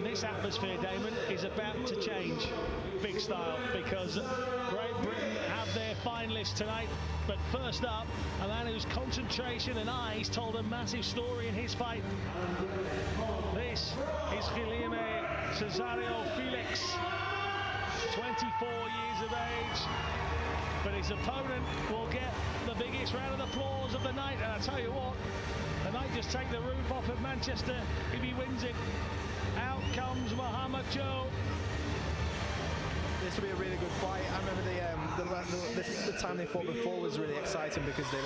And this atmosphere, Damon, is about to change big style, because Great Britain have their finalists tonight. But first up, a man whose concentration and eyes told a massive story in his fight. This is GUILHERME Cesario Felix, 24 years of age. But his opponent will get the biggest round of applause of the night. And I tell you what, they might just take the roof off of Manchester if he wins it. Out comes CHO. This will be a really good fight. I remember the time they fought before was really exciting because they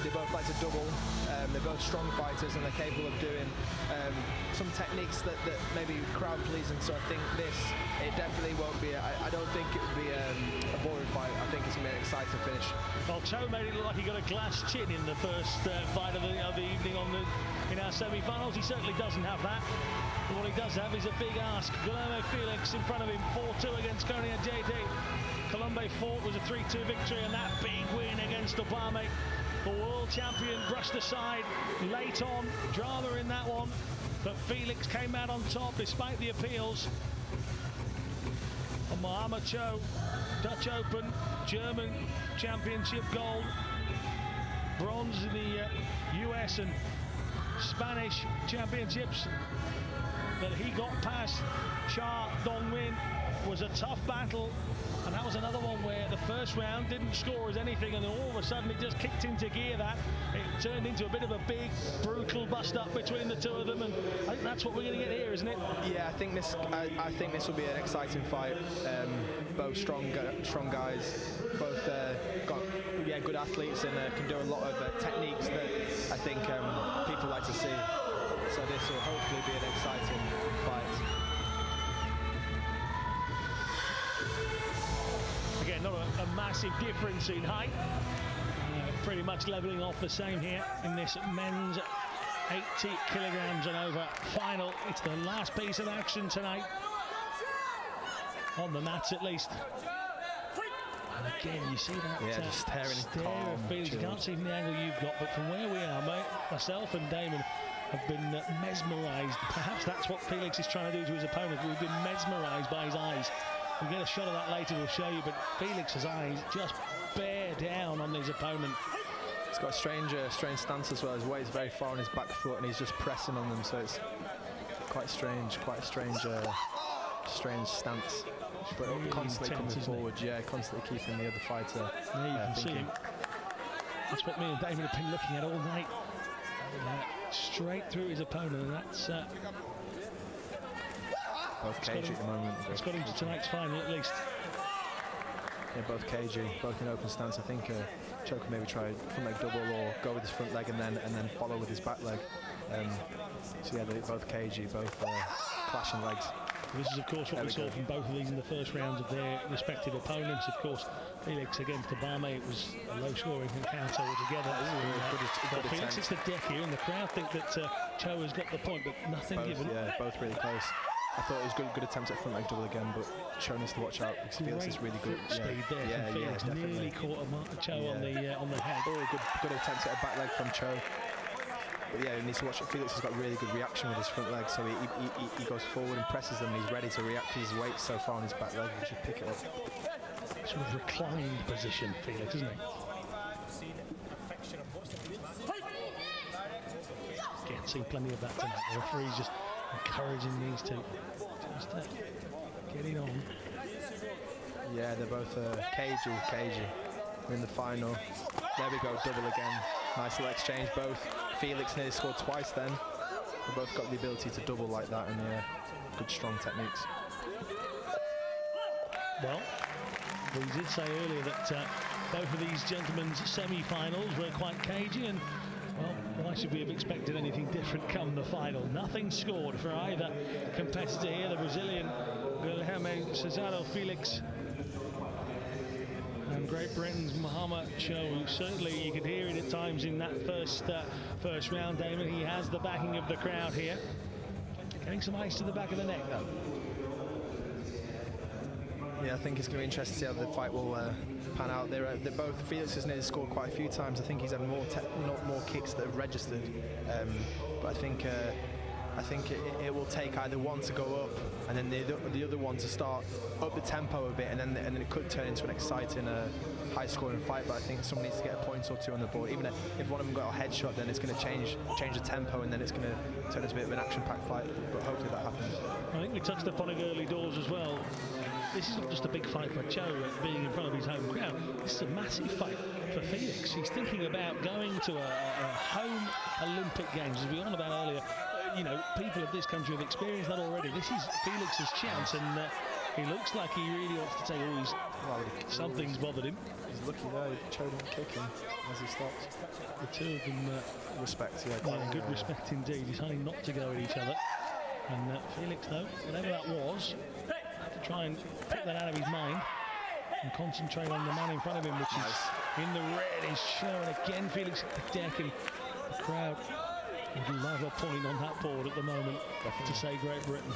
both like to double. They're both strong fighters and they're capable of doing some techniques that maybe crowd pleasing. So I think it definitely won't be. I don't think it would be a boring fight. I think it's gonna be an exciting finish. Well, Cho made it look like he got a glass chin in the first fight of the evening in our semi-finals. He certainly doesn't have that. But what he does have is a big ask. GUILHERME Felix in front of him, 4-2 against Konya JD. Colombe fought was a 3-2 victory, and that big win against Obama. The world champion brushed aside late on, drama in that one, but Felix came out on top despite the appeals. And CHO, Dutch Open, German Championship gold, bronze in the US and Spanish Championships. But he got past Cha Dongmin. Was a tough battle, and that was another one where the first round didn't score as anything, and then all of a sudden it just kicked into gear. That it turned into a bit of a big, brutal bust-up between the two of them, and I think that's what we're going to get here, isn't it? Yeah, I think this will be an exciting fight. Both strong guys, both got good athletes, and can do a lot of techniques that I think people like to see. So this will hopefully be an exciting fight. Again, not a massive difference in height. Pretty much leveling off the same here in this men's 80 kilograms and over final. It's the last piece of action tonight. On the mats, at least. And again, you see that just staring calm, Felix. You can't see from the angle you've got, but from where we are, mate, myself and Damon have been mesmerised. Perhaps that's what Felix is trying to do to his opponent. We've been mesmerised by his eyes. We'll get a shot of that later, we'll show you, but Felix's eyes just bear down on his opponent. He's got a strange stance as well. His weight is very far on his back foot and he's just pressing on them, so it's quite strange, strange stance. But really constantly coming forward, constantly keeping the other fighter you can see him. That's what me and David have been looking at all night. Straight through his opponent, and that's both cagey at the moment. It's got him to tonight's final at least. Yeah, both cagey, both in open stance. I think CHO can maybe try front leg double or go with his front leg and then follow with his back leg. So yeah, they're both cagey, both clashing legs. This is, of course, what we saw from both of these in the first rounds of their respective opponents. Of course, Felix against Obama, it was a low-scoring encounter altogether. Felix hits the deck here, and the crowd think that CHO has got the point, but nothing given. Yeah, both really close. I thought it was good attempt at front leg double again, but CHO needs to watch out because Felix is really good. Speed there from Felix, nearly caught CHO on the head. Oh, good attempt at a back leg from CHO. But yeah, he needs to watch it. Felix has got really good reaction with his front leg, so he goes forward and presses them, and he's ready to react. His weight so far on his back leg, he should pick it up. Sort of reclined position, Felix, isn't he? Again, seen plenty of that tonight. The referee's just encouraging these two just to get it on. Yeah, they're both cagey. We're in the final. There we go, double again. Nice little exchange, both. Felix nearly scored twice then. They both got the ability to double like that, and good strong techniques. Well, we did say earlier that both of these gentlemen's semi-finals were quite cagey, and well, why should we have expected anything different come the final? Nothing scored for either competitor here. The Brazilian GUILHERME Cesario Felix and Great Britain's CHO, who certainly you could hear it at times in that first round, Damon. He has the backing of the crowd here. Getting some ice to the back of the neck, though. Yeah, I think it's going to be interesting to see how the fight will pan out. They're both, Felix has nearly scored quite a few times. I think he's had more kicks that have registered. But I think I think it will take either one to go up and then the other one to start up the tempo a bit, and then it could turn into an exciting, high-scoring fight. But I think someone needs to get a point or two on the board. Even if one of them got a headshot, then it's going to change the tempo, and then it's going to turn into a bit of an action-packed fight. But hopefully that happens. I think we touched upon it early doors as well. This isn't just a big fight for CHO being in front of his home crowd. This is a massive fight for Felix. He's thinking about going to a home Olympic Games, as we were on about earlier. You know, people of this country have experienced that already. This is Felix's chance, and he looks like he really wants to take all his... Something's bothered him. He's lucky there. CHO didn't kick him as he stopped. The two of them... respect, good respect indeed. Deciding not to go at each other. And Felix, though, whatever that was, had to try and put that out of his mind and concentrate on the man in front of him, which is in the red. Is CHO, and again Felix at the deck, and the crowd would love a point on that board at the moment. Definitely. To say Great Britain.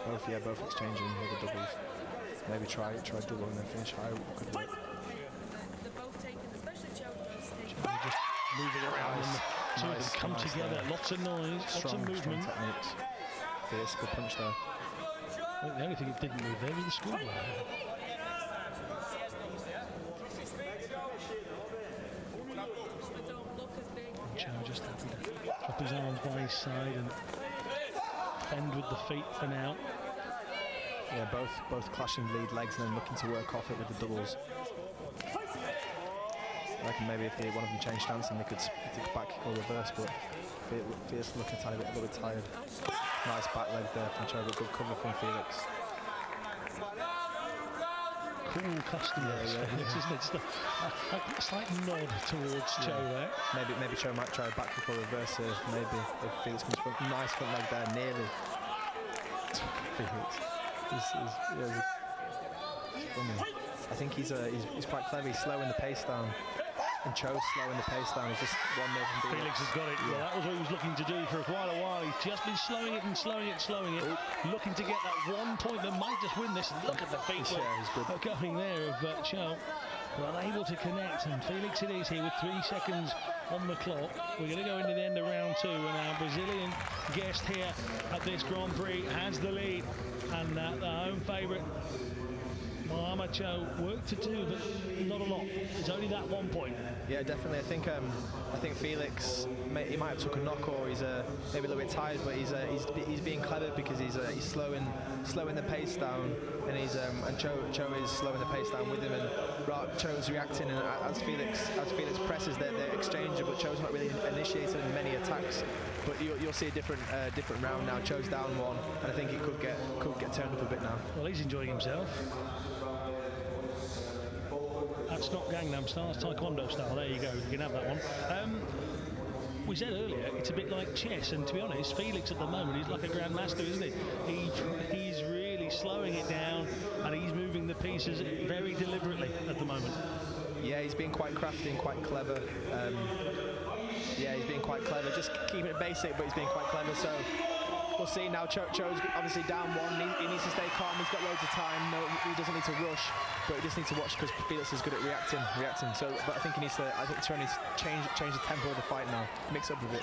Both exchanging with the doubles. Maybe try double and then finish high. Could work. Just moving around, and the two of them come together. There. Lots of noise, lots of movement. Techniques. Fierce, good punch there. I think the only thing that didn't move there was the schoolboy. CHO just happy to drop his arms by his side and defend with the feet for now. Yeah, both clashing lead legs and then looking to work off it with the doubles. I reckon maybe if one of them changed stance and they could back kick or reverse, but Fierce looking a little bit tired. Nice back leg there from CHO, but good cover from Felix. Cool custom Felix, isn't it? Just a slight nod towards CHO there. Maybe CHO might try a back kick or reverse here, maybe, if Felix comes front. Nice front leg there, nearly. Felix. He's funny. I think he's quite clever. He's slowing the pace down. And CHO's slowing the pace down. He's just one more from Felix has got it. Yeah. Well, that was what he was looking to do for quite a while. He's just been slowing it and slowing it, looking to get that 1 point that might just win this. Look at the feet going there of CHO. Well, able to connect, and Felix it is here with 3 seconds on the clock. We're going to go into the end of round 2, and our Brazilian guest here at this Grand Prix has the lead, and the home favourite, CHO, work to do, but not a lot. It's only that 1 point. Yeah, definitely. I think Felix, he might have took a knock, or he's maybe a little bit tired, but he's being clever because he's slowing the pace down, and CHO is slowing the pace down with him, and CHO's reacting, and as Felix presses, they're exchanging, but CHO's not really initiating many attacks. But you'll see a different round now. CHO's down 1, and I think it could get turned up a bit now. Well, he's enjoying himself. That's not Gangnam Style, it's Taekwondo style. There you go, you can have that one. We said earlier, it's a bit like chess, and to be honest, Felix at the moment, he's like a grandmaster, isn't he? He's really slowing it down, and he's moving the pieces very deliberately at the moment. Yeah, he's being quite crafty and quite clever. Yeah, he's being quite clever, just keeping it basic, but he's being quite clever, so we'll see now. CHO's obviously down 1. He needs to stay calm. He's got loads of time. No, he doesn't need to rush, but he just needs to watch because Felix is good at reacting. So, but I think he needs to. I think CHO needs to change the tempo of the fight now. Mix up a bit.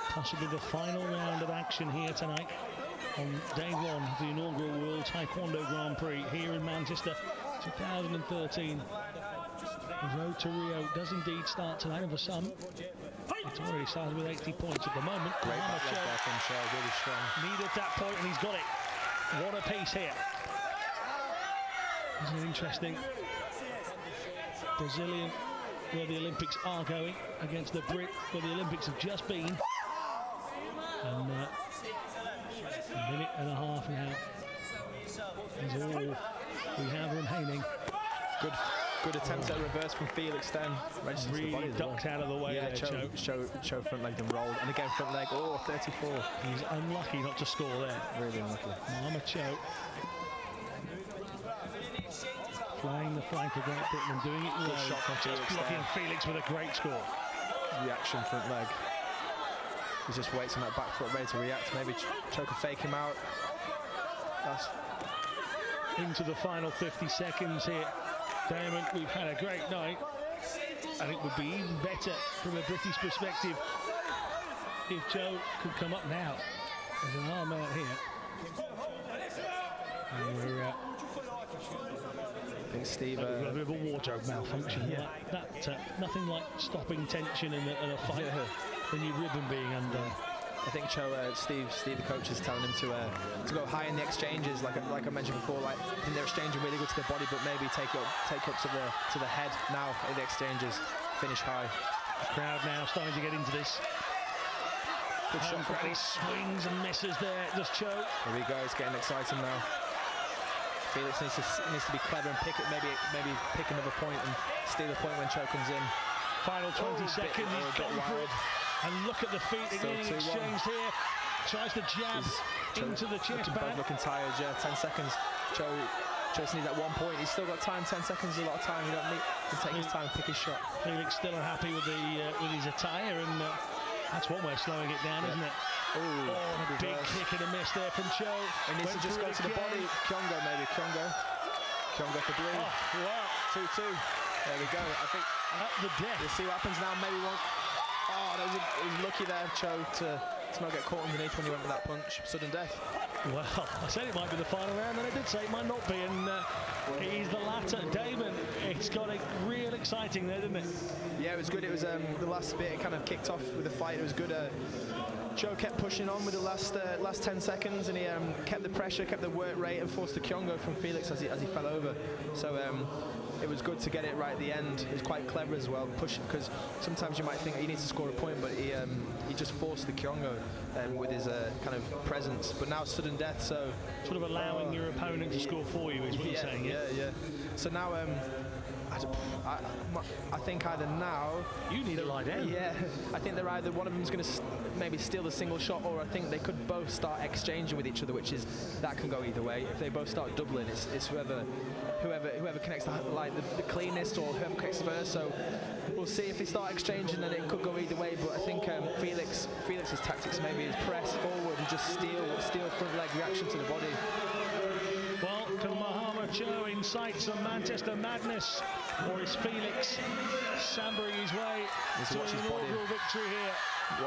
Possibly the final round of action here tonight on day 1 of the inaugural World Taekwondo Grand Prix here in Manchester, 2013. The road to Rio does indeed start tonight, and for some, it's already started with 80 points at the moment. Great back leg there from CHO, really strong. Needed that point, and he's got it. What a piece here. Isn't it interesting? Brazilian, where the Olympics are going, against the Brit, where the Olympics have just been. And a minute and a half now is all we have remaining. Good attempts at reverse from Felix then. Really ducked out of the way. Yeah, CHO front legged and rolled. And again front leg, 34. He's unlucky not to score there. Really unlucky. CHO flying the flank for Great Britain and doing it well. Good shot from Felix blocking there. Felix with a great score. Reaction front leg. He just waits on that back foot ready to react. Maybe CHO could fake him out. That's into the final 50 seconds here. Damon, we've had a great night, and it would be even better from a British perspective if CHO could come up now There's an arm out here. And we're I think Steve... got a bit of a wardrobe malfunction. Yeah. Like that, nothing like stopping tension in a fight than your ribbon being undone. I think Steve, the coach, is telling him to go high in the exchanges, like I mentioned before. Like, I think they're exchanging really good to the body, but maybe take up to the head now in the exchanges. Finish high. The crowd now starting to get into this. Good shot from He swings and misses there. Does CHO. Here we go. It's getting exciting now. Felix needs to be clever and maybe pick another point and steal a point when CHO comes in. Final 20 seconds. He's gone for it. And look at the feet getting exchanged here. Tries to jab into the chest pad. Both looking tired, yeah. 10 seconds. CHO just needs that 1 point. He's still got time. 10 seconds is a lot of time. He can take his time, pick his shot. Felix still unhappy with his attire, and that's one way of slowing it down, isn't it? Ooh, big kick and a miss there from CHO. He needs to just go to the body. Kyongo, maybe. Kyongo for blue. Oh, wow. 2-2. There we go. I think at the death. We'll see what happens now. Maybe one. Oh, he was lucky there, CHO, to not get caught underneath when he went with that punch. Sudden death. Well, I said it might be the final round, and I did say it might not be, and he's the latter. Damon, it's got it real exciting there, didn't it? Yeah, it was good. It was the last bit. It kind of kicked off with the fight. It was good. CHO kept pushing on with the last 10 seconds, and he kept the pressure, kept the work rate, and forced the Kyongo from Felix as he fell over. So it was good to get it right at the end. It was quite clever as well, pushing, because sometimes you might think he needs to score a point, but he just forced the Kyongo with his kind of presence. But now sudden death, so sort of allowing your opponent to score for you is what you're saying. Yeah. So now I think either now you need to lie down. Yeah, I think they're either one of them's going to maybe steal the single shot, or I think they could both start exchanging with each other, which is that can go either way. If they both start doubling, it's whoever connects the cleanest, or whoever connects first. So we'll see if they start exchanging, and it could go either way. But I think Felix's tactics maybe is press forward and just steal front leg reaction to the body. Well, can CHO incite some Manchester madness, or is Felix shambling his way to an inaugural victory here?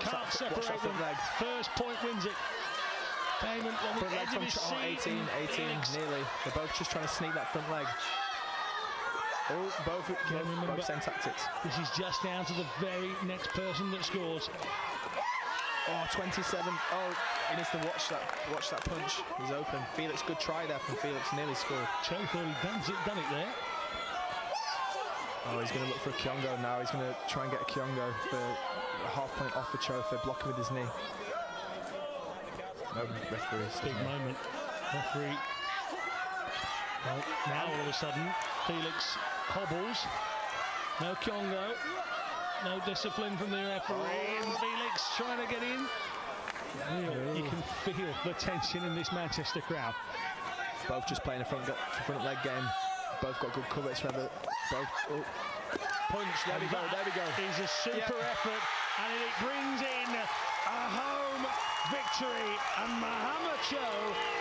Can't separate them. First point wins it. Damon on the edge of his seat. 18, nearly. They're both just trying to sneak that front leg. Oh, both same tactics. This is just down to the very next person that scores. Oh, 27. Oh, he needs to watch that punch. He's open. Felix, good try there from Felix. Nearly scored. CHO thought he'd done it there. Oh, he's going to look for a Kyongo now. He's going to try and get a Kyongo for a half point off for CHO for blocking with his knee. No, referee. Big moment. Referee. Well, now all of a sudden, Felix hobbles. No Kyongo. No discipline from the referee, and Felix trying to get in. You can feel the tension in this Manchester crowd. Both just playing a front leg game. Both got good cover. It's rather both. Oh. Punch. There we go. It's a super effort, and it brings in a home victory. And CHO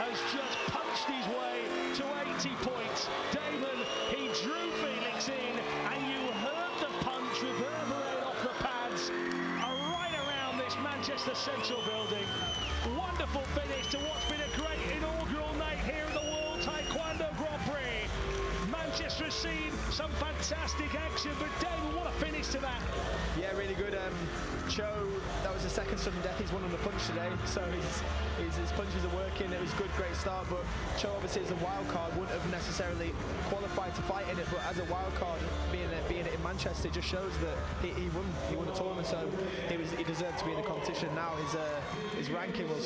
has just punched his way to 80 points. Damon, he drew Felix in, and you heard the punch reverberate off the pads right around this Manchester Central building. Wonderful finish to what's been a great inaugural night here at the World Taekwondo Grand Prix. Manchester has seen some fantastic action, but Damon, what a finish to that. Yeah, really good. CHO, that was the second sudden death. He's won on the punch today, so his punches are working. It was good, great start, but CHO obviously as a wild card wouldn't have necessarily qualified to fight in it, but as a wild card, being it in Manchester, just shows that he won the tournament, so he deserved to be in the competition. Now his ranking will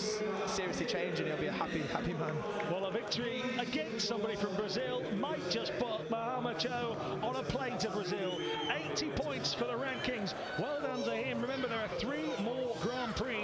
seriously change, and he'll be a happy man. Well, a victory against somebody from Brazil might just put CHO on a plane to Brazil. 80 points for the rankings. Well done to him. Remember, there are 3 more Grand Prix